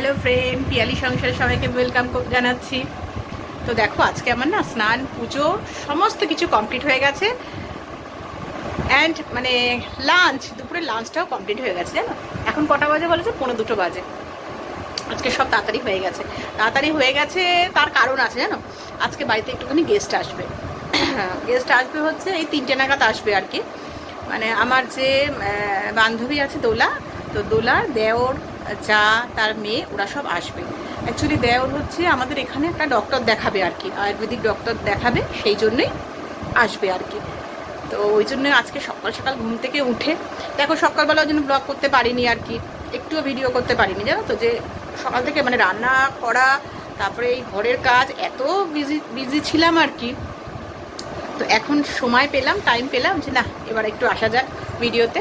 Hello friend, Piyali সংসারে সবাইকে welcome জানাচ্ছি। তো দেখো, আজকে আমার না স্নান পুজো সমস্ত কিছু কমপ্লিট হয়ে গেছে। অ্যান্ড মানে লাঞ্চ, দুপুরের লাঞ্চটাও কমপ্লিট হয়ে গেছে। জানো এখন কটা বাজে বলো তো? 1:45 বাজে। আজকে সব তাড়াতাড়ি হয়ে গেছে। তাড়াতাড়ি হয়ে গেছে তার কারণ আছে, জানো। আজকে বাড়িতে একটুখানি গেস্ট আসবে। গেস্ট আসবে হচ্ছে এই 3টে নাগাদ আসবে আর কি। মানে আমার যে বান্ধবী আছে দোলা, তো দোলার দেওর, যা, তার মেয়ে, ওরা সব আসবে। অ্যাকচুয়ালি দেওর হচ্ছে আমাদের এখানে একটা ডক্টর দেখাবে আর কি, আয়ুর্বেদিক ডক্টর দেখাবে, সেই জন্যই আসবে আর কি। তো ওই জন্য আজকে সকাল সকাল ঘুম থেকে উঠে দেখো, সকালবেলা ওই জন্য ব্লগ করতে পারিনি আর কি, একটুও ভিডিও করতে পারিনি। জানো তো যে সকাল থেকে মানে রান্না করা, তারপরে এই ঘরের কাজ, এত বিজি বিজি ছিলাম আর কি। তো এখন সময় পেলাম, টাইম পেলাম যে না, এবার একটু আসা যাক ভিডিওতে।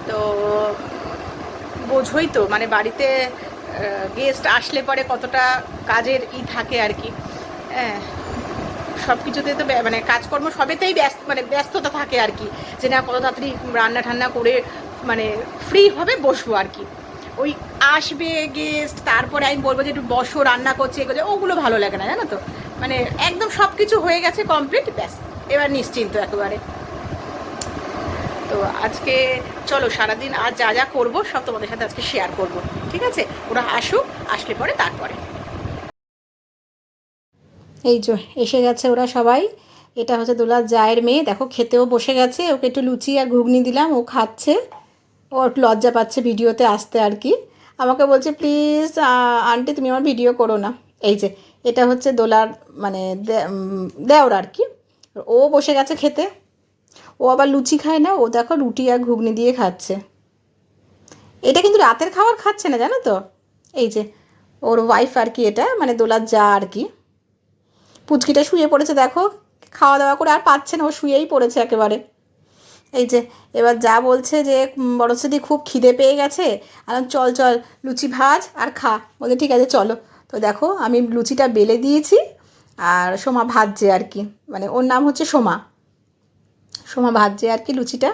তো বোঝোই তো মানে বাড়িতে গেস্ট আসলে পরে কতটা কাজের থাকে আর কি। হ্যাঁ, সব কিছুতে তো মানে কাজকর্ম সবেতেই মানে ব্যস্ততা থাকে আর কি, যে না কত তাড়াতাড়ি রান্না ঠান্না করে মানে ফ্রি হবে বসবো আর কি। ওই আসবে গেস্ট, তারপরে আমি বলবো যে একটু বসো, রান্না করছি, এগুলো ওগুলো ভালো লাগে না, জানো তো। মানে একদম সব কিছু হয়ে গেছে কমপ্লিট, ব্যাস এবার নিশ্চিন্ত একেবারে। তো আজকে চলো সারাদিন আজ যা যা করবো সব তোমাদের সাথে আজকে শেয়ার করব, ঠিক আছে? ওরা আসুক, আসলে পরে তারপরে। এই যে এসে গেছে ওরা সবাই। এটা হচ্ছে দোলার জায়ের মেয়ে, দেখো খেতেও বসে গেছে। ওকে একটু লুচি আর ঘুগনি দিলাম, ও খাচ্ছে। ও একটু লজ্জা পাচ্ছে ভিডিওতে আসতে আর কি। আমাকে বলছে প্লিজ আন্টি তুমি আমার ভিডিও করো না। এই যে এটা হচ্ছে দোলার মানে দেওর আর কি। ও বসে গেছে খেতে। ও আবার লুচি খায় না, ও দেখো রুটি আর ঘুগনি দিয়ে খাচ্ছে। এটা কিন্তু রাতের খাবার খাচ্ছে না, জানো তো। এই যে ওর ওয়াইফ আর কি, এটা মানে দোলার যা আর কি। পুচকিটা শুয়ে পড়েছে দেখো, খাওয়া দাওয়া করে আর পাচ্ছে না, ও শুয়েই পড়েছে একেবারে। এই যে এবার যা বলছে যে বড় ছেলে খুব খিদে পেয়ে গেছে, আর চল চল লুচি ভাজ আর খা। বলছে ঠিক আছে চলো। তো দেখো আমি লুচিটা বেলে দিয়েছি, আর সোমা ভাজছে আর কি, মানে ওর নাম হচ্ছে সোমা। সোমা ভাজছে আর কি লুচিটা।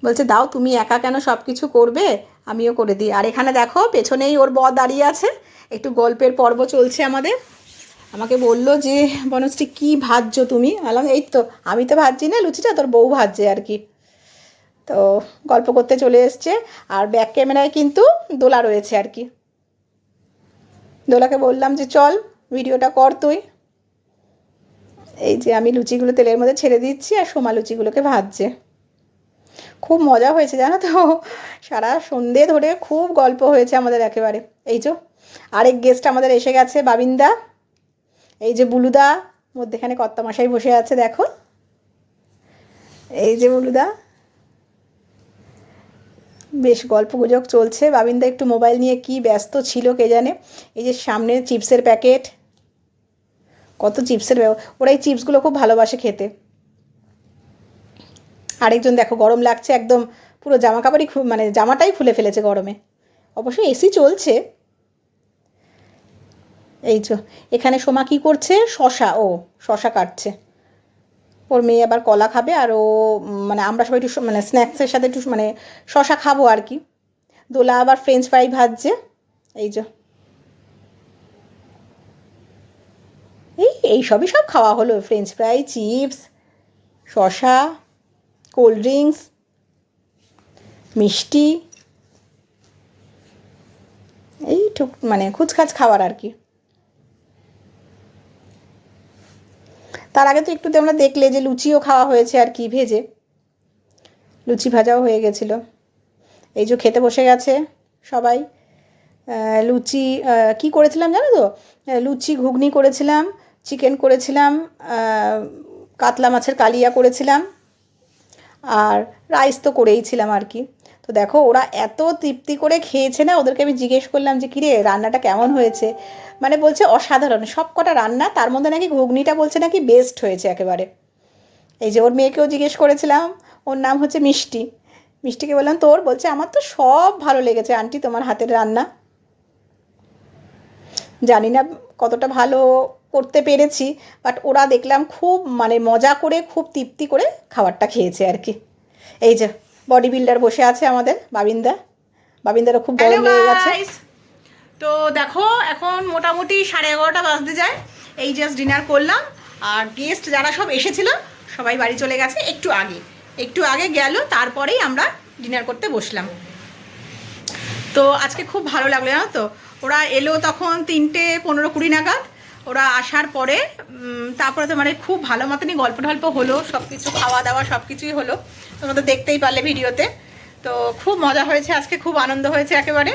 বলছে দাও, তুমি একা কেন সব কিছু করবে, আমিও করে দিই। আর এখানে দেখো পেছনেই ওর বর দাঁড়িয়ে আছে, একটু গল্পের পর্ব চলছে আমাদের। আমাকে বললো যে বনশ্রী কী ভাজছো তুমি? বললাম এই তো, আমি তো ভাজছি না লুচিটা, তোর বউ ভাজছে আর কি। তো গল্প করতে চলে এসছে। আর ব্যাক ক্যামেরায় কিন্তু দোলা রয়েছে আর কি। দোলাকে বললাম যে চল ভিডিওটা কর তুই। এই যে আমি লুচিগুলো তেলের মধ্যে ছেড়ে দিচ্ছি, আর সোমা লুচিগুলোকে ভাজছে। খুব মজা হয়েছে জানো তো, সারা সন্ধে ধরে খুব গল্প হয়েছে আমাদের একেবারে। এই যে আরেক গেস্ট আমাদের এসে গেছে, বাবিন্দা। এই যে বুলুদা মধ্যেখানে কর্তামশাই বসে আছে দেখো। এই যে বুলুদা, বেশ গল্প গুজব চলছে। বাবিন্দা একটু মোবাইল নিয়ে কি ব্যস্ত ছিল কে জানে। এই যে সামনে চিপসের প্যাকেট, কত চিপসের, ওরা এই চিপসগুলো খুব ভালোবাসে খেতে। আরেকজন দেখো গরম লাগছে একদম, পুরো জামা কাপড়ই মানে জামাটাই খুলে ফেলেছে গরমে। অবশ্যই এসি চলছে। এই যে এখানে সোমা কী করছে, শশা কাটছে। ওর মেয়ে আবার কলা খাবে, আর ও মানে আমরা সবাই একটু মানে স্ন্যাক্সের সাথে একটু মানে শশা খাবো আর কি। দোলা আবার ফ্রেঞ্চ ফ্রাই ভাজছে। এই যে এই সবই সব খাওয়া হলো, ফ্রেঞ্চ ফ্রাই, চিপস, শশা, কোল্ড ড্রিঙ্কস, মিষ্টি, এই মানে খুচখাচ খাবার আর কি। তার আগে তো একটু তোমরা দেখলে যে লুচিও খাওয়া হয়েছে আর কি, ভেজে লুচি ভাজাও হয়ে গেছিলো। এই যে খেতে বসে গেছে সবাই। লুচি কি করেছিলাম জানো তো, লুচি ঘুগনি করেছিলাম, চিকেন করেছিলাম, কাতলা মাছের কালিয়া করেছিলাম, আর রাইস তো করেইছিলাম আর কি। তো দেখো ওরা এত তৃপ্তি করে খেয়েছে না, ওদেরকে আমি জিজ্ঞেস করলাম যে কিরে রান্নাটা কেমন হয়েছে। মানে বলছে অসাধারণ সব কটা রান্না, তার মধ্যে নাকি ঘুগনিটা বলছে নাকি বেস্ট হয়েছে একেবারে। এই যে ওর মেয়েকেও জিজ্ঞেস করেছিলাম, ওর নাম হচ্ছে মিষ্টি। মিষ্টিকে বললাম তোর, বলছে আমার তো সব ভালো লেগেছে আন্টি তোমার হাতের রান্না। জানি না কতটা ভালো করতে পেরেছি, বাট ওরা দেখলাম খুব মানে মজা করে খুব তৃপ্তি করে খাবারটা খেয়েছে আর কি। এই যে বডি বিল্ডার বসে আছে আমাদের বাবিন্দা। বাবিন্দারও খুব গরম লেগে গেছে। তো দেখো এখন মোটামুটি 11:30 বাজতে যায়, এই জাস্ট ডিনার করলাম। আর গেস্ট যারা সব এসেছিল সবাই বাড়ি চলে গেছে একটু আগে গেল, তারপরেই আমরা ডিনার করতে বসলাম। তো আজকে খুব ভালো লাগলো জানো তো, ওরা এলো তখন 3:15-20 নাগাদ। ওরা আসার পরে তারপরে তো মানে খুব ভালো মতনই গল্প টল্প হলো, সব কিছু খাওয়া দাওয়া সব কিছুই হলো, তোমরা তো দেখতেই পারলে ভিডিওতে। তো খুব মজা হয়েছে আজকে, খুব আনন্দ হয়েছে একেবারে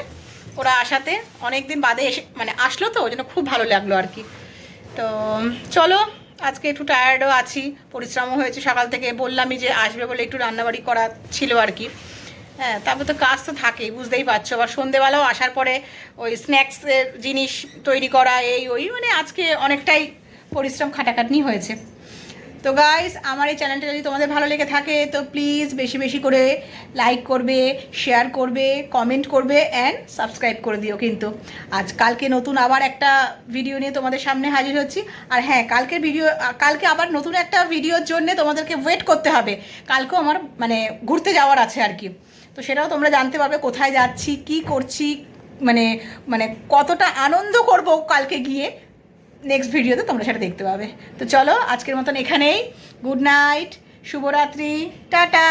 ওরা আসাতে, অনেক দিন বাদে এসে মানে আসলো তো, ওই জন্য খুব ভালো লাগলো আর কি। তো চলো, আজকে একটু টায়ার্ডও আছি, পরিশ্রমও হয়েছে সকাল থেকে, বললামই যে আসবে বলে একটু রান্নাবাড়ি করা ছিল আর কি। হ্যাঁ, তারপর তো কাজ তো থাকেই, বুঝতেই পারছো। আবার সন্ধেবেলাও আসার পরে ওই স্ন্যাক্সের জিনিস তৈরি করা, এই ওই মানে আজকে অনেকটাই পরিশ্রম খাটাখাটনি হয়েছে। তো গাইস, আমার এই চ্যানেলটা যদি তোমাদের ভালো লেগে থাকে তো প্লিজ বেশি বেশি করে লাইক করবে, শেয়ার করবে, কমেন্ট করবে অ্যান্ড সাবস্ক্রাইব করে দিও কিন্তু। কালকে নতুন আবার একটা ভিডিও নিয়ে তোমাদের সামনে হাজির হচ্ছি। আর হ্যাঁ, কালকে আবার নতুন একটা ভিডিওর জন্য তোমাদেরকে ওয়েট করতে হবে। কালকেও আমার মানে ঘুরতে যাওয়ার আছে আর কি, তো সেটাও তোমরা জানতে পারবে কোথায় যাচ্ছি, কি করছি, মানে মানে কতটা আনন্দ করব কালকে গিয়ে। নেক্সট ভিডিওতে তোমরা সেটা দেখতে পাবে। তো চলো, আজকের মতন এখানেই। গুড নাইট, শুভরাত্রি, টাটা।